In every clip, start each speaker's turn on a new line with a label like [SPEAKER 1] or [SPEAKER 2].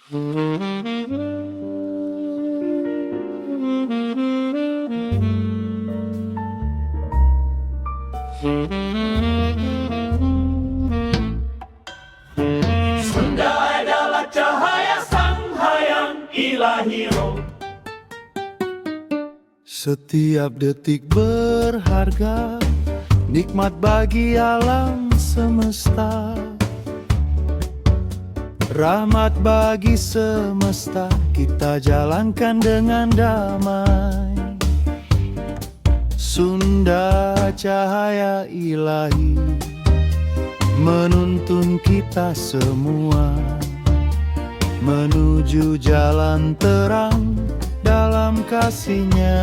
[SPEAKER 1] Sunda adalah cahaya sang hayang ilahi roh.
[SPEAKER 2] Setiap detik berharga, nikmat bagi alam semesta. Rahmat bagi semesta, kita jalankan dengan damai. Sunda cahaya ilahi menuntun kita semua menuju jalan terang dalam kasih-Nya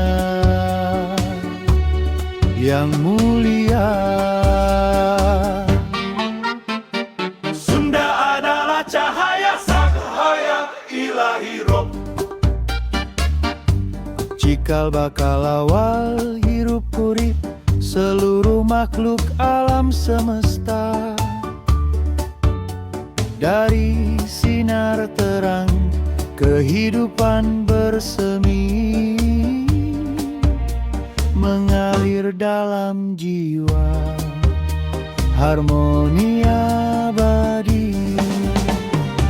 [SPEAKER 2] yang mulia.
[SPEAKER 1] Sunda adalah cahaya sang hayang ilahi roh.
[SPEAKER 2] Cikal bakal awal hirup urip seluruh makhluk alam semesta. Dari sinar terang kehidupan bersemi mengalir dalam jiwa, harmoni abadi.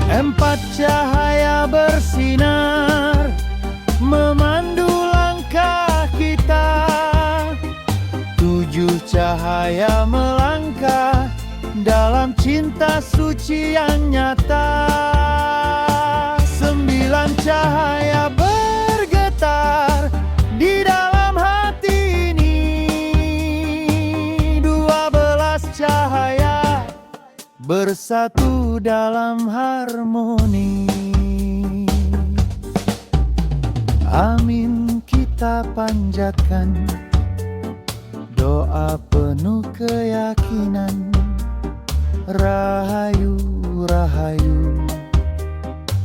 [SPEAKER 2] Empat cahaya bersinar memandu langkah kita. Tujuh cahaya melangkah dalam cinta suci yang nyata. Sembilan cahaya bergetar di dalam hati ini. 12 cahaya bersatu dalam harmoni. Amin kita panjatkan, doa penuh keyakinan. Rahayu, rahayu,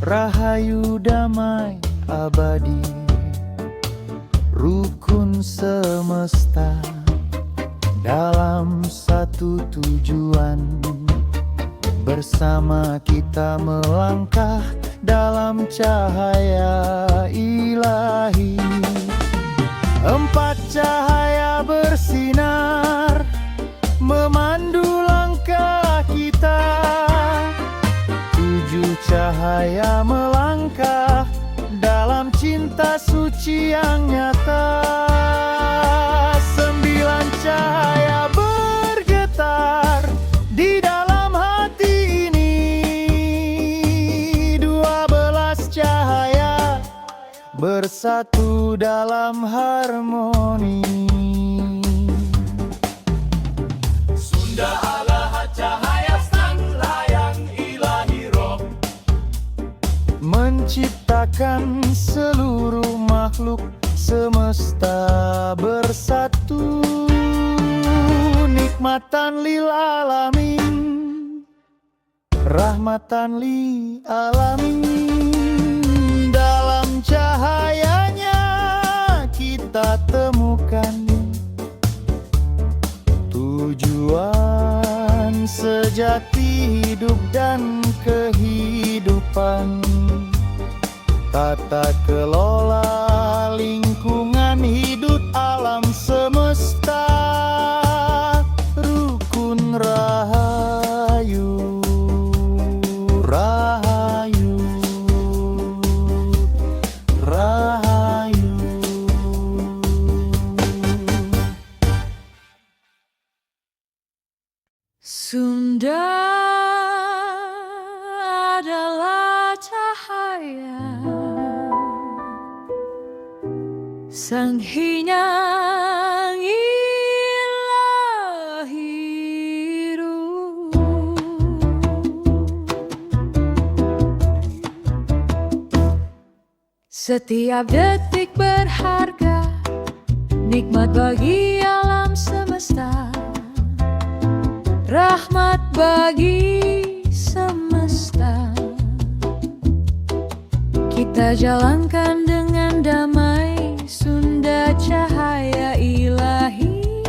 [SPEAKER 2] rahayu damai abadi. Rukun semesta dalam satu tujuan. Bersama kita melangkah dalam cahaya ilahi. Empat cahaya bersinar memandu langkah kita. Tujuh cahaya melangkah dalam cinta suci yang nyata. Sembilan cahaya bergetar di dalam hati ini. 12 cahaya bersatu dalam harmoni.
[SPEAKER 1] Sunda adalah cahaya sang hayang ilahi roh.
[SPEAKER 2] Menciptakan seluruh makhluk semesta bersatu. Nikmatan lil alamin, rahmatan lil alamin. Dalam cahayanya kita temukan tujuan sejati hidup dan kehidupan. Tata kelola lingkungan hidup alam semesta. Rukun rahayu, rahayu, rahayu.
[SPEAKER 3] Sunda adalah cahaya sang hayang ilahi roh. Setiap detik berharga, nikmat bagi alam semesta. Rahmat bagi semesta, kita jalankan dengan damai. Sunda cahaya ilahi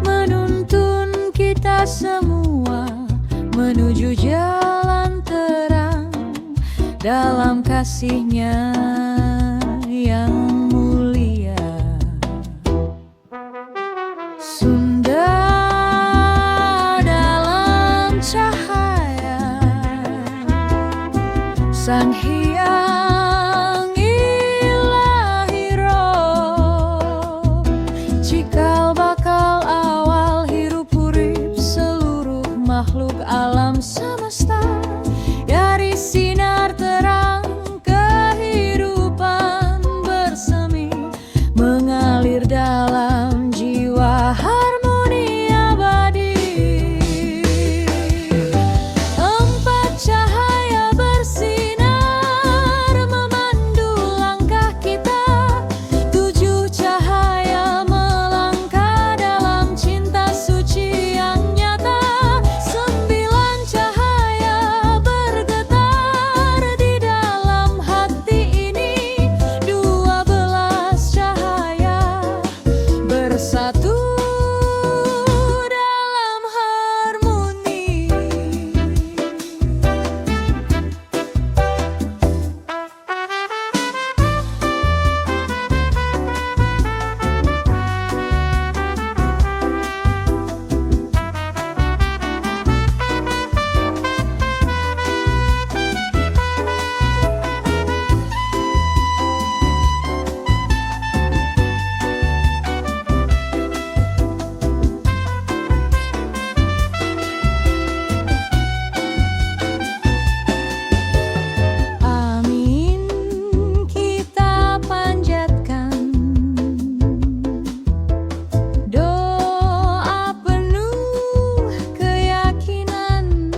[SPEAKER 3] menuntun kita semua menuju jalan terang dalam kasih-Nya yang mulia. Sunda dalam cahaya Sang Hyang Ilahi Roh, cikal bakal awal hirup urip seluruh makhluk alam semesta. Dari sinar terang kehidupan bersemi, mengalir dalam jiwa harmoni abadi. Empat cahaya bersinar memandu langkah kita, tujuh cahaya melangkah dalam cinta suci yang nyata. Sembilan cahaya bergetar di dalam hati ini, 12 cahaya bersatu dalam harmoni. Amin, kita panjatkan doa penuh keyakinan.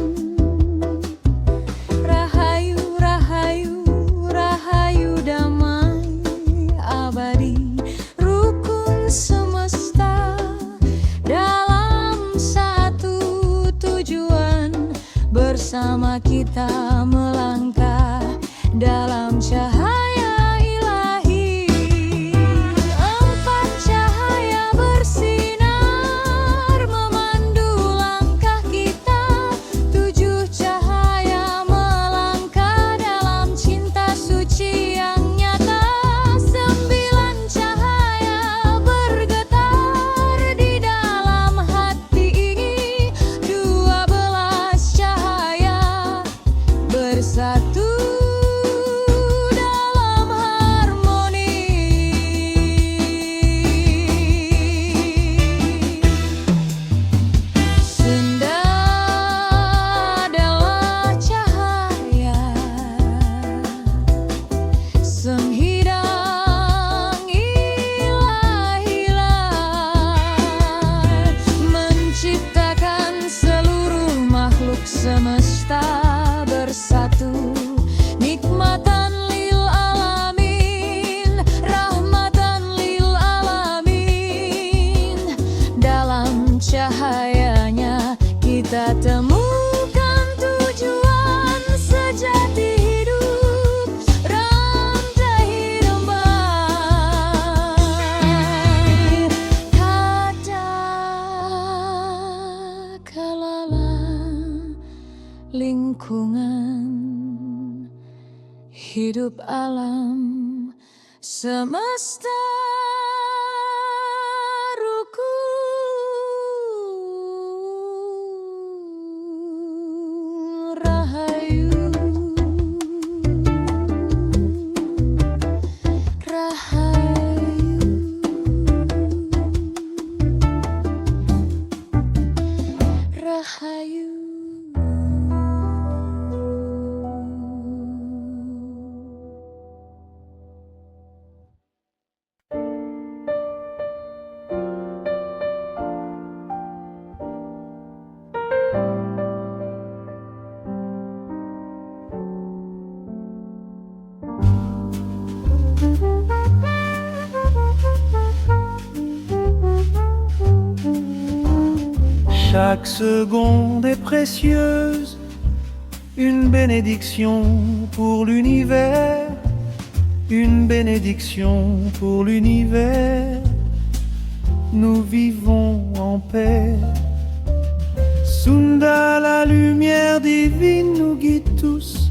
[SPEAKER 3] Rahayu, rahayu, rahayu damai abadi, rukun semesta dalam satu tujuan. Bersama kita melangkah dalam cahaya ilahi. Empat cahaya bersinar memandu langkah kita, tujuh cahaya melangkah dalam cinta suci yang nyata. Sembilan cahaya bergetar di dalam hati ini, 12 cahaya bersatu dalam harmoni. Sunda adalah cahaya Sang Hyang Ilahi menciptakan seluruh makhluk semesta bersatu. Nikmatan lil alamin, rahmatan lil alamin. Dalam cahayanya kita temukan tujuan sejati hidup, rantai hidup baik. Kala lingkungan hidup alam semesta rukun. Rahayu, rahayu, rahayu.
[SPEAKER 2] Chaque seconde est précieuse, une bénédiction pour l'univers, une bénédiction pour l'univers. Nous vivons en paix. Sunda, la lumière divine nous guide tous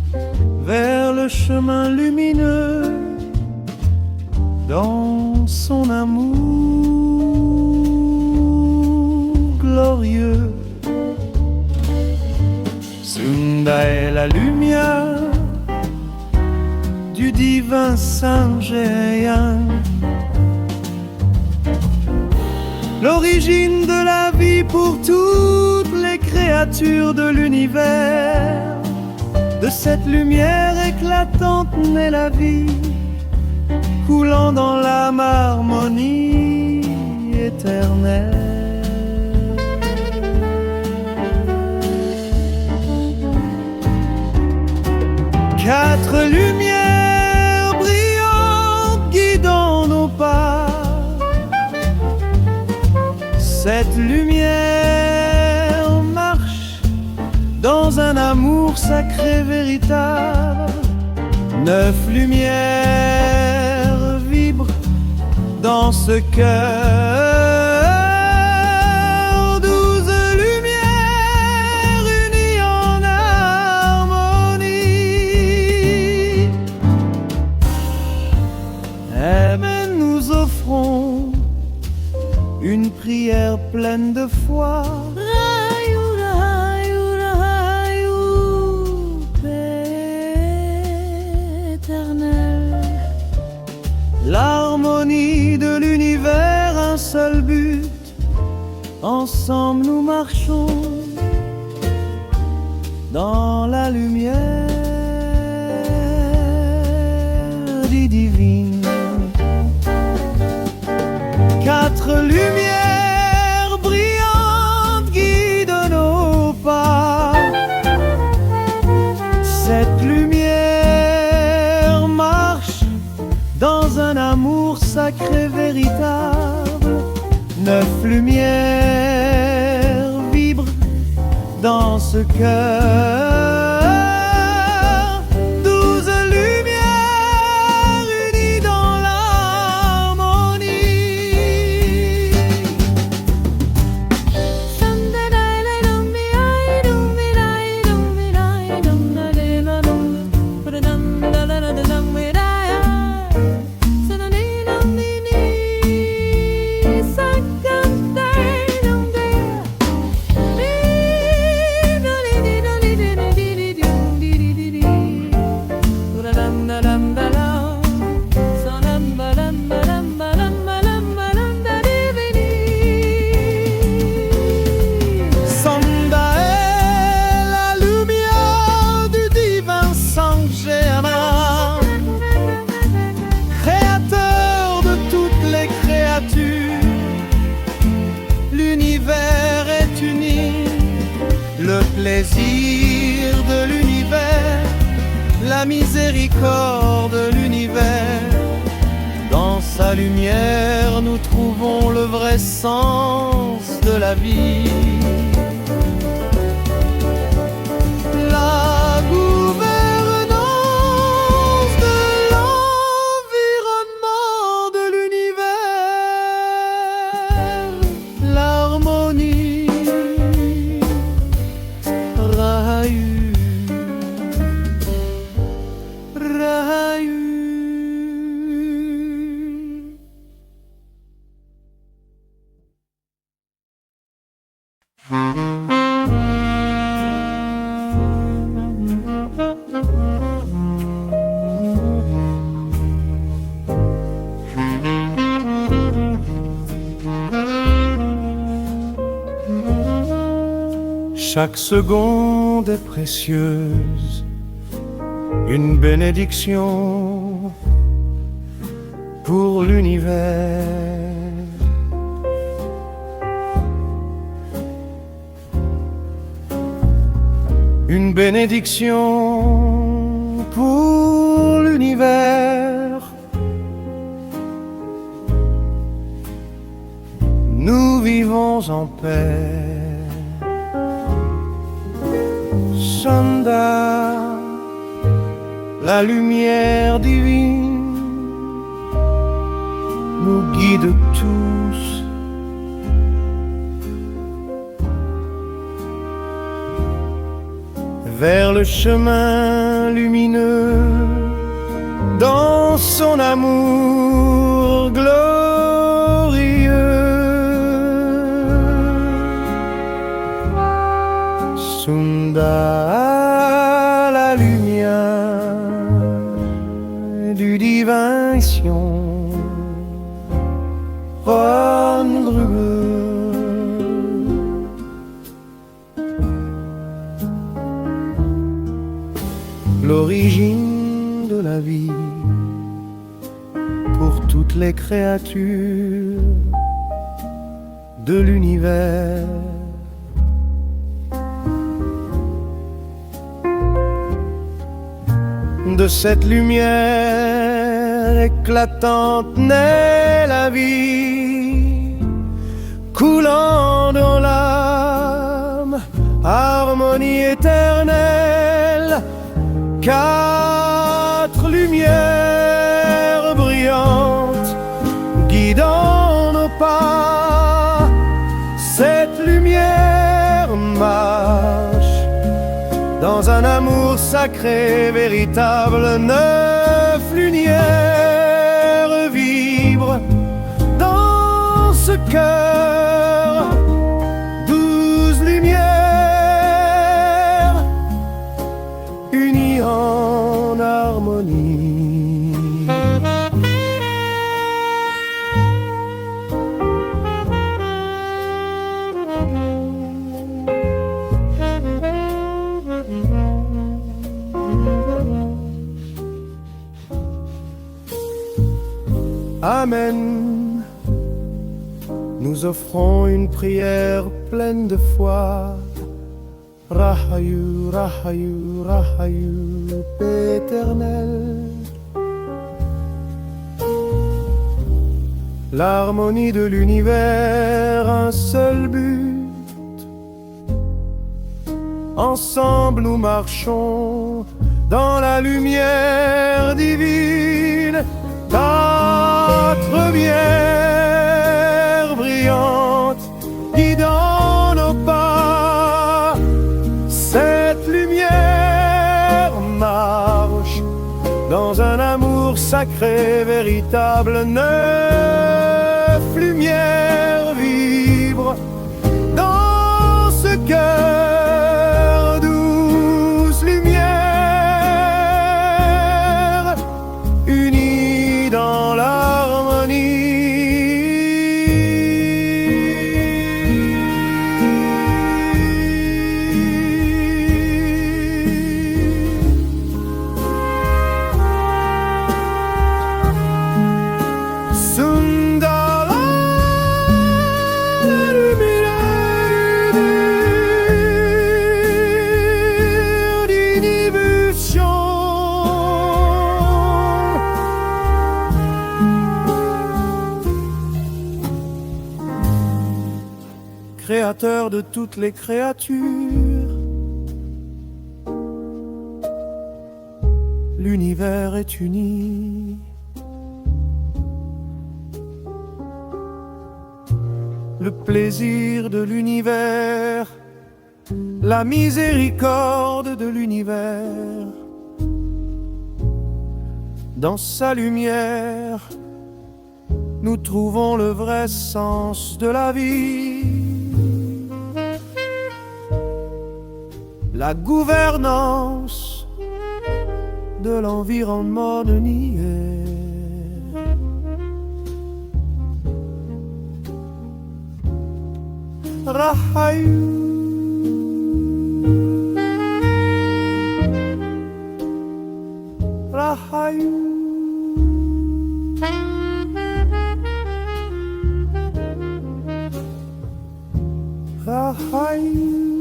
[SPEAKER 2] vers le chemin lumineux dans son amour glorieux. Sunda est la lumière du divin Saint-Géant, l'origine de la vie pour toutes les créatures de l'univers. De cette lumière éclatante naît la vie, coulant dans l'âme harmonie éternelle. Quatre lumières brillantes guidant nos pas. Cette lumière marche dans un amour sacré véritable. 9 lumières vibrent dans ce cœur. 12 lumières unies en harmonie. Eh bien, nous offrons une prière pleine de foi. L'harmonie de l'univers, un seul but. Ensemble nous marchons dans la lumière divine. 4 lumières brillantes guident nos pas. Cette lumière marche dans un amour sacré véritable. 9 lumières vibrent dans ce cœur. 12 lumières unies dans l'harmonie. L'univers est uni, le plaisir de l'univers, la miséricorde de l'univers. Dans sa lumière, nous trouvons le vrai sens de la vie. La gouvernance de l'environnement de l'univers, l'harmonie, Rahayu, Rahayu. Chaque seconde est précieuse, une bénédiction pour l'univers. Une bénédiction pour l'univers. Nous vivons en paix. Chanda, la lumière divine nous guide tous. Vers le chemin lumineux dans son amour glorieux. Sunda, la lumière du divin Sion, rendre l'origine de la vie pour toutes les créatures de l'univers. De cette lumière éclatante naît la vie, coulant dans l'âme, harmonie éternelle. Quatre lumières brillantes guidant nos pas. Cette lumière marche dans un amour sacré, véritable. Neuf lumières vibrent dans ce cœur. 12 lumières unies en harmonie. Amen. Nous offrons une prière pleine de foi. Rahayu, Rahayu, Rahayu, paix éternelle. L'harmonie de l'univers, un seul but. Ensemble nous marchons dans la lumière divine. Quatre lumières brillantes guidant nos pas. Cette lumière marche dans un amour sacré, véritable. 9 lumières vibrent dans ce cœur. 12 lumières unies dans l'harmonie. Sundala, la lumière d'inhibition. Créateur de toutes les créatures, l'univers est uni. Le plaisir de l'univers, la miséricorde de l'univers. Dans sa lumière, nous trouvons le vrai sens de la vie. La gouvernance de l'environnement de nier. Rahayu, Rahayu, Rahayu.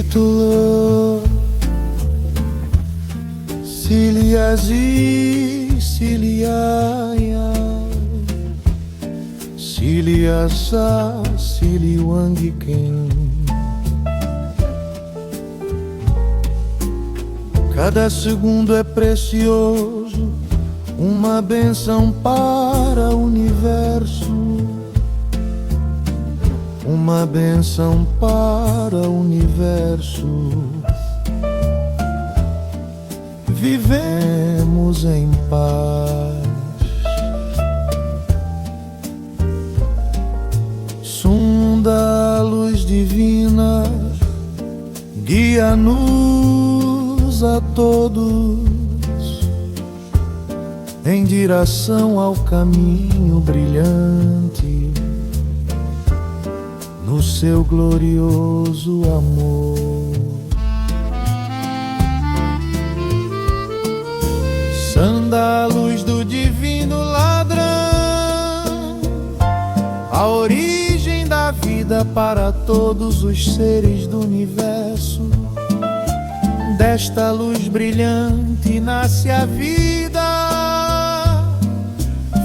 [SPEAKER 2] título, Siliazi, Siliaya, Siliasa, Siliwangiken. Cada segundo é precioso, uma bênção para o universo, uma bênção para o universo. Vivemos em paz, sonda a luz divina, guia-nos a todos em direção ao caminho brilhante, no seu glorioso amor. Sanda a luz do divino ladrão, a origem da vida para todos os seres do universo. Desta luz brilhante nasce a vida,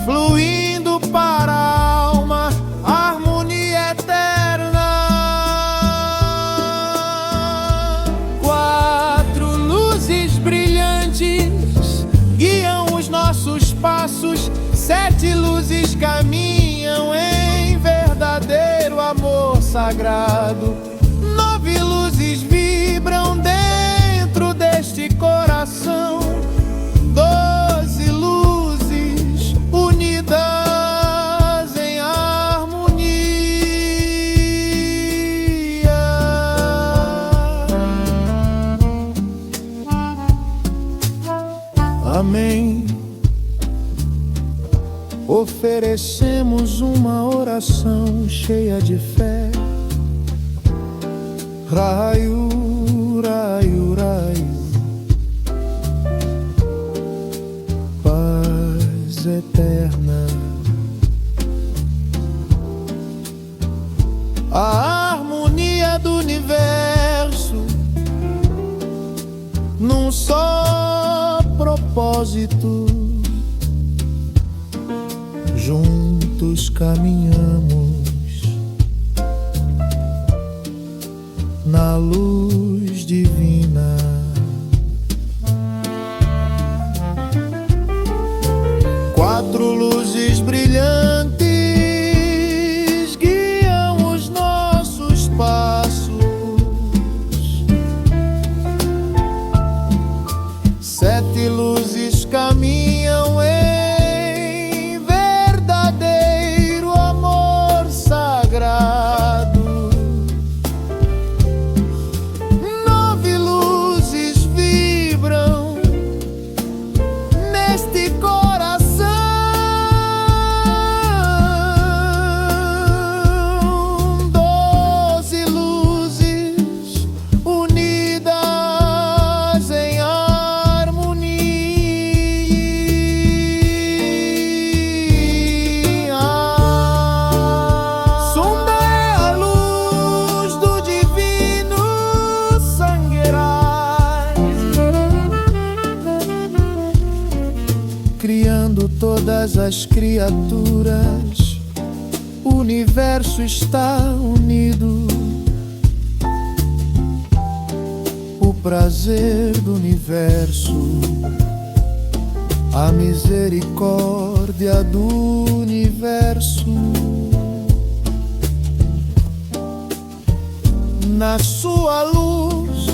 [SPEAKER 2] fluindo para a alma, a harmonia eterna. Quatro luzes brilhantes guiam os nossos passos, sete luzes caminham em verdadeiro amor sagrado. Nove luzes vibram dentro deste coração, 12 luzes unidas em harmonia. Amém. Oferecemos uma oração cheia de fé. Raio, raio, raio, paz eterna. A harmonia do universo num só propósito. Juntos caminhamos na luz divina. Quatro luzes brilhantes guiam os nossos passos, sete luzes caminham em verdadeiro amor sagrado. Nove luzes vibram neste coração, 12 luzes unidas em harmonia. Sonda é a luz do divino Sanguerai, criando todas as criaturas. O universo está unido. O prazer do universo, a misericórdia do universo. Na sua luz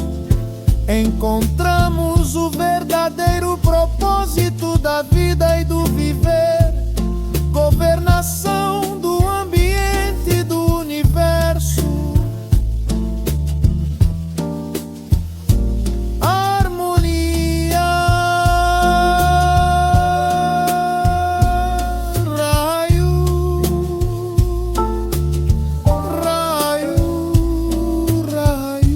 [SPEAKER 2] encontramos o verdadeiro propósito da vida e do viver, governação do ambiente e do universo. Harmonia, raio, raio, raio.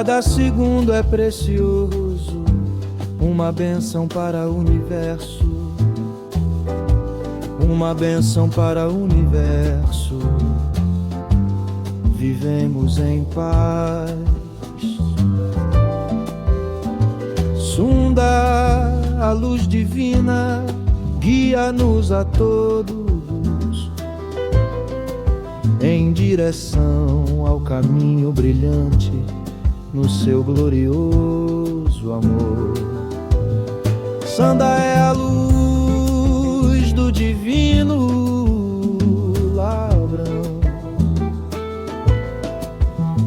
[SPEAKER 2] Cada segundo é precioso, uma bênção para o universo, uma bênção para o universo. Vivemos em paz. Sunda, a luz divina, guia-nos a todos em direção ao caminho brilhante, no seu glorioso amor. Sanda é a luz do divino ladrão,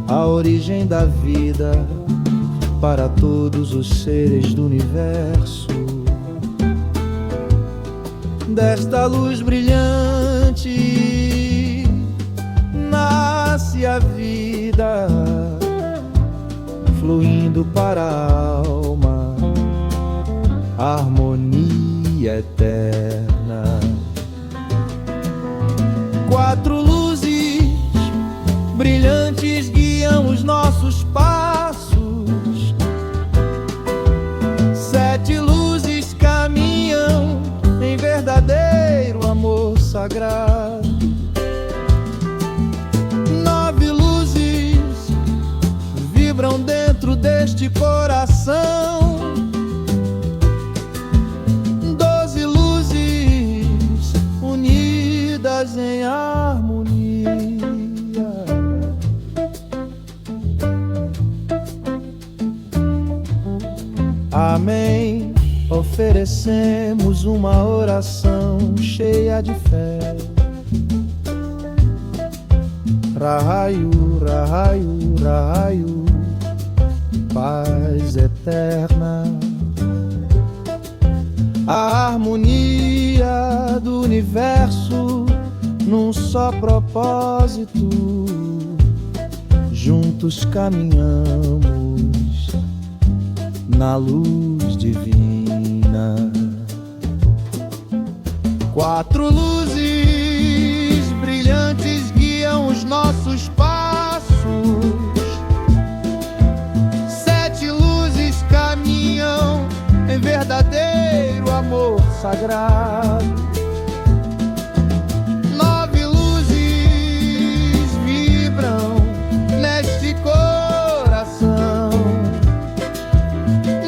[SPEAKER 2] a origem da vida para todos os seres do universo. Desta luz brilhante nasce a vida, fluindo para a alma, harmonia eterna. Quatro luzes brilhantes guiam os nossos passos, sete luzes caminham em verdadeiro amor sagrado, nove luzes vibram dentro deste coração, 12 luzes unidas em harmonia. Amém. Oferecemos uma oração cheia de fé. Rahayu, Rahayu, Rahayu, paz eterna. A harmonia do universo num só propósito. Juntos caminhamos na luz divina. Quatro luzes brilhantes guiam os nossos passos, sete luzes caminham em verdadeiro amor sagrado, nove luzes vibram neste coração,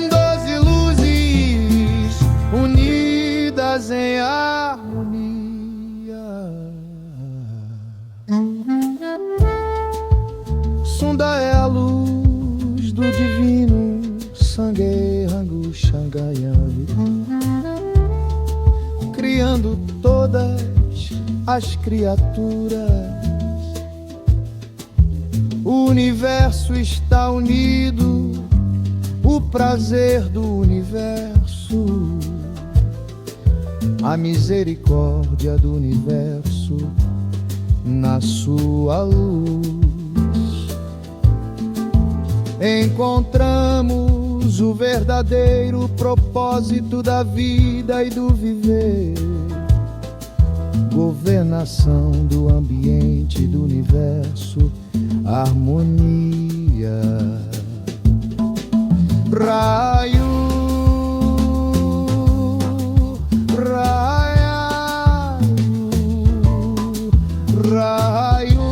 [SPEAKER 2] 12 luzes unidas em harmonia. Sunda é a luz do divino Sangue Rangu Shangayami, criando todas as criaturas. O universo está unido, o prazer do universo, a misericórdia do universo na sua luz. Encontramos o verdadeiro propósito da vida e do viver, governação do ambiente e do universo, harmonia. Raio, raio, raio, raio.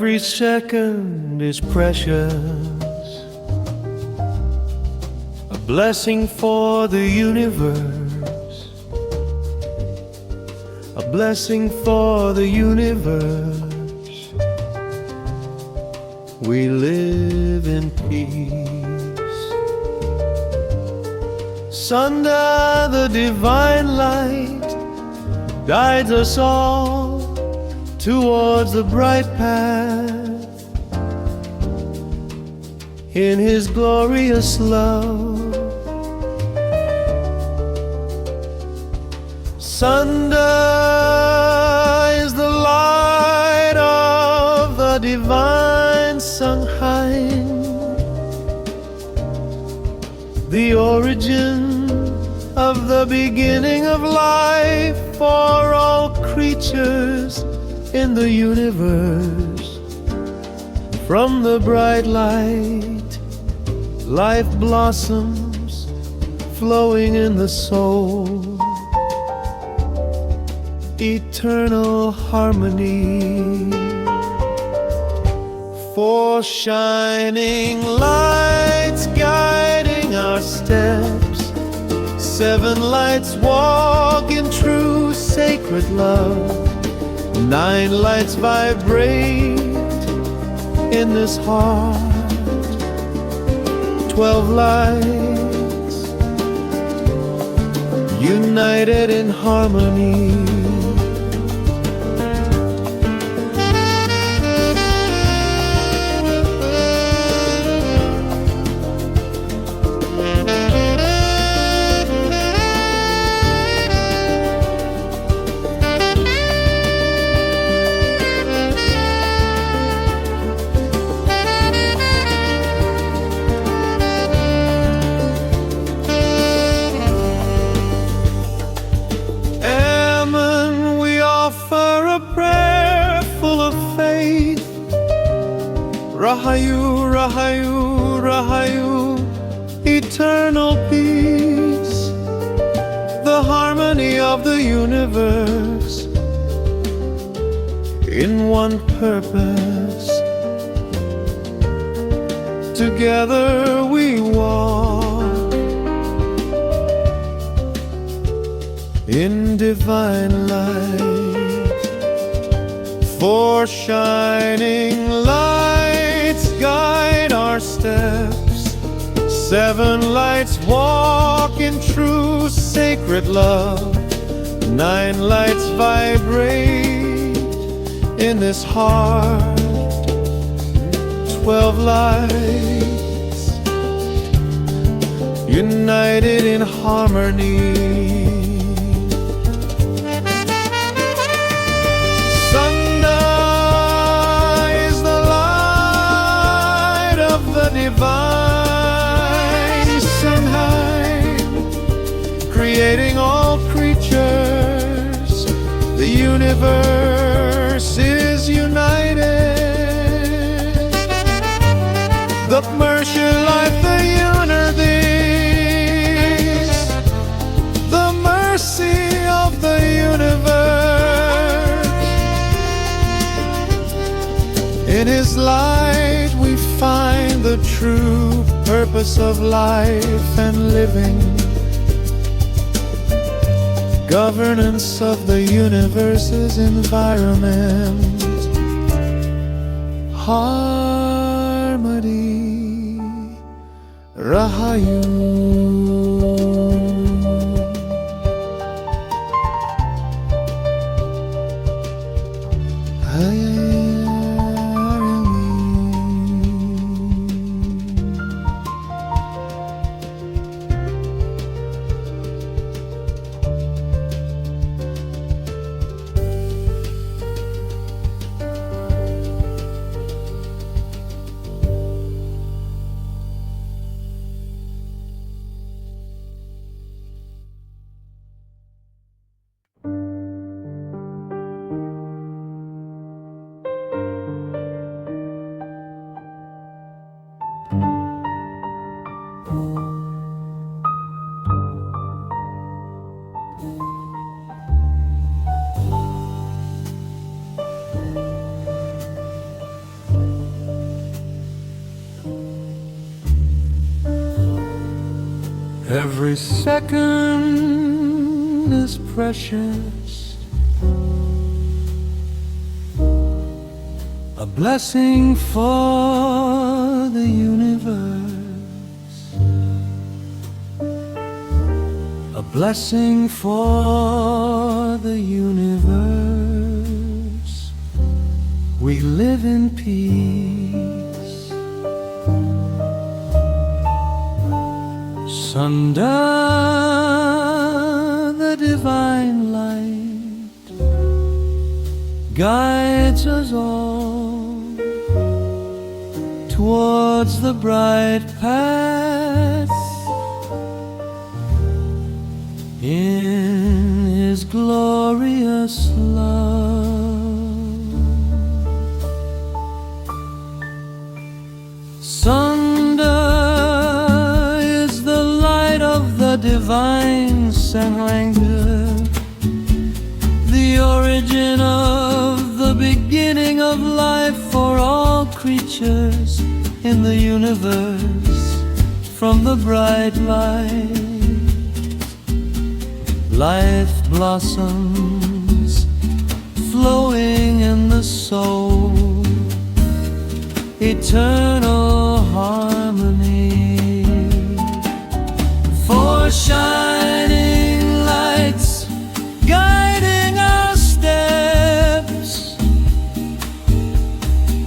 [SPEAKER 2] Every second is precious, a blessing for the universe, a blessing for the universe. We live in peace. Under the divine light guides us all towards the bright path. In His glorious love, Sunda is the light of the divine Sanghain, the origin of the beginning of life for all creatures in the universe. From the bright light, life blossoms flowing in the soul. Eternal harmony. Four shining lights guiding our steps, seven lights walk in true sacred love, nine lights vibrate in this heart, 12 lights united in harmony. Rahayu, Rahayu, Rahayu, eternal peace, the harmony of the universe, in one purpose, together we walk, in divine light, four shining lights guide our steps, seven lights walk in true sacred love, nine lights vibrate in this heart, 12 lights united in harmony. Divine Sanghain, creating all creatures, the universe is united. The mercy life, the universe, the mercy of the universe. In His light we find the true purpose of life and living, governance of the universe's environment, harmony, Rahayu. Every second is precious, a blessing for the universe, a blessing for the universe. We live in peace. Under the divine light guides us all towards the bright path in His glorious love. Sunder is the light of the divine Sangha, the origin of the beginning of life for all creatures in the universe. From the bright light, life blossoms, flowing in the soul, eternal harmony. For shining lights guiding our steps,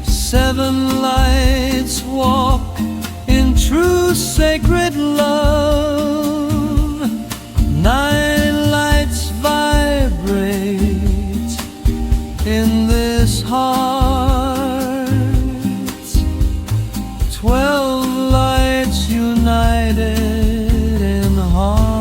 [SPEAKER 2] 7 lights walk in true sacred love. 9 lights vibrate in this heart. 12 lights united in harmony.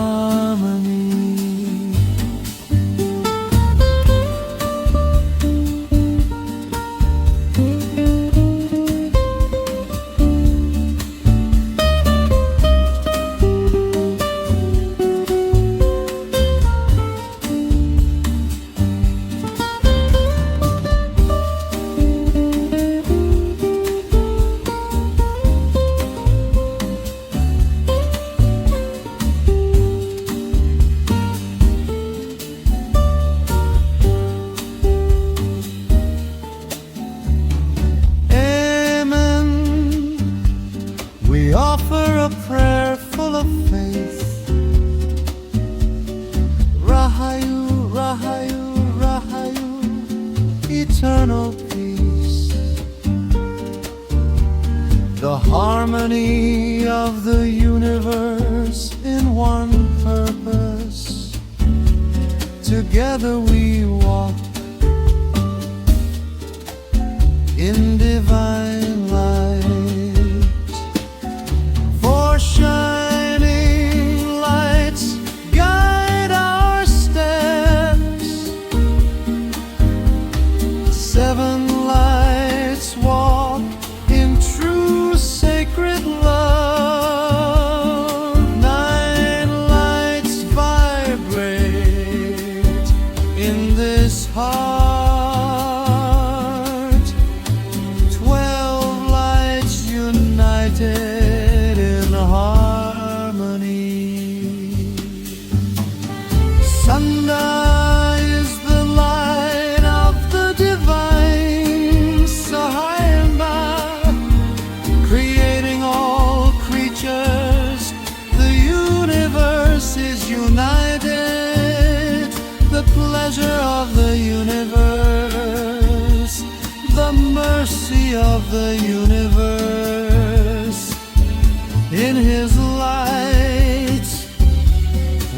[SPEAKER 2] We offer a prayer full of faith. Rahayu, Rahayu, Rahayu, eternal peace. The harmony of the universe in one purpose. Together we walk in divine light. Shining lights guide our steps. 7 lights walk in true sacred love. 9 lights vibrate in this heart. 12 lights united in harmony. Sunda is the light of the divine Sahayama, creating all creatures. The universe is united. The pleasure of the universe, the mercy of the universe. In His light,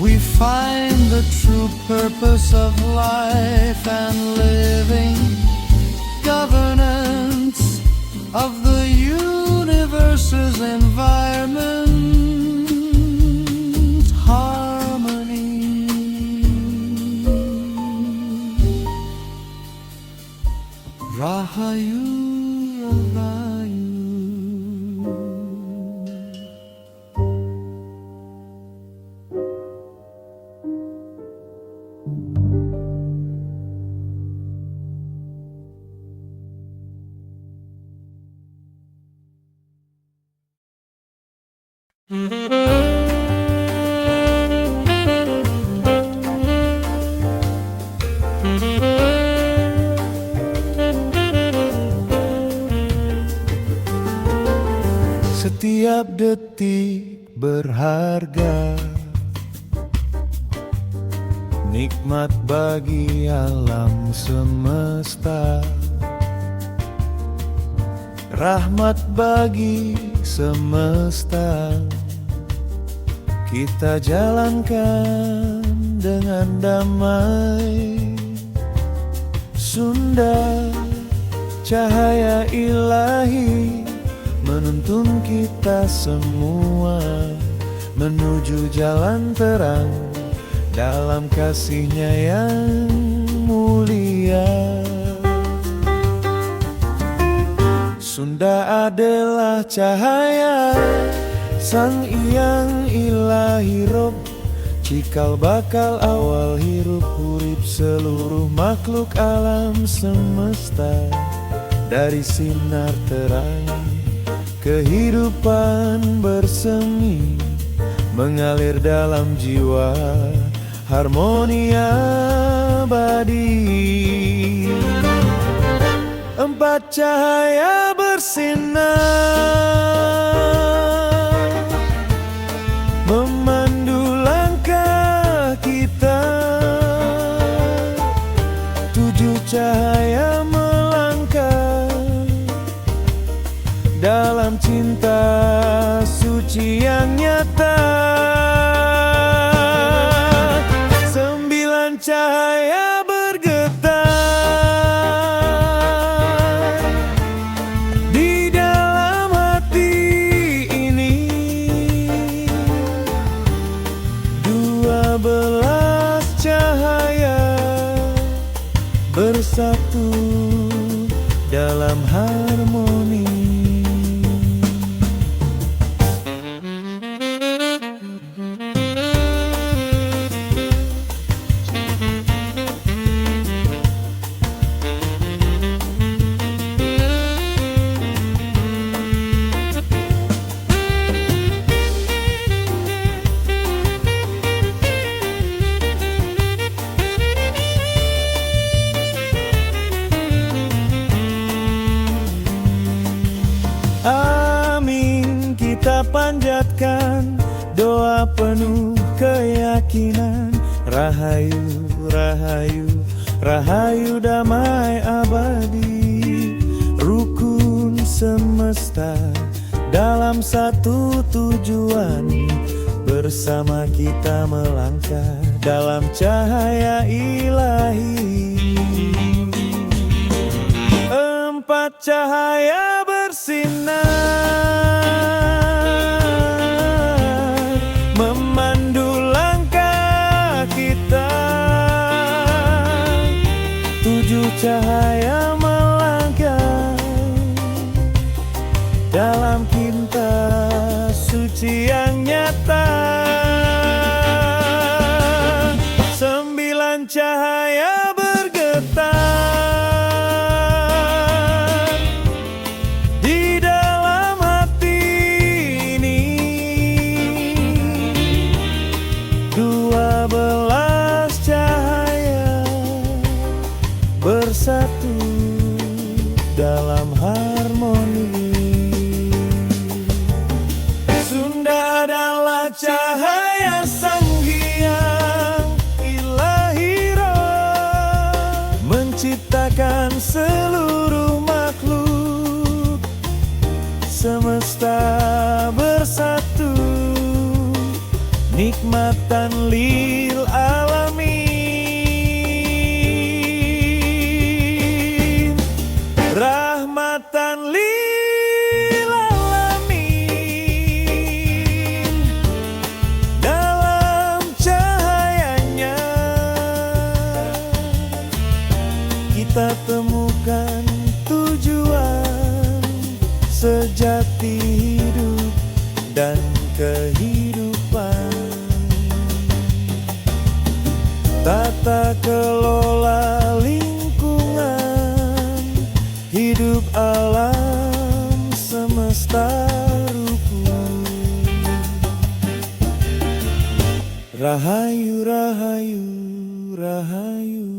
[SPEAKER 2] we find the true purpose of life and living, governance of the universe's environment, harmony. Rahayu, Rahayu. Setiap detik berharga, nikmat bagi alam semesta, rahmat bagi semesta. Kita jalankan dengan damai. Sunda, cahaya ilahi menuntun kita semua menuju jalan terang dalam kasih-Nya yang mulia. Sunda adalah cahaya sang Hyang Ilahi Rob, cikal bakal awal hirup urip seluruh makhluk alam semesta. Dari sinar terang kehidupan bersemi mengalir dalam jiwa, harmoni abadi. Empat cahaya bersinar memandu langkah kita. Tujuh cahaya melangkah dalam cinta suci yang nyata. Sembilan cahaya bergetar di dalam hati ini. 12 cahaya bersatu dalam harmoni. Amin, kita panjatkan doa penuh keyakinan. Rahayu, rahayu, rahayu damai abadi. Rukun semesta dalam satu tujuan, bersama kita melangkah dalam cahaya ilahi. Empat cahaya bersinar memandu langkah kita. Tujuh cahaya melangkah dalam cinta suci yang nyata. Sembilan cahaya bergetar di dalam hati ini. 12 cahaya bersatu dalam harmoni. Sunda adalah cahaya sang Hyang Ilahi Roh, menciptakan seluruh makhluk semesta bersatu, nikmatan lil alamin, rahmatan lil alamin. Dalam cahayanya kita temukan tujuan sejati hidup dan kehidupan. Tata kelola lingkungan, hidup alam semesta rukun. Rahayu, rahayu, rahayu.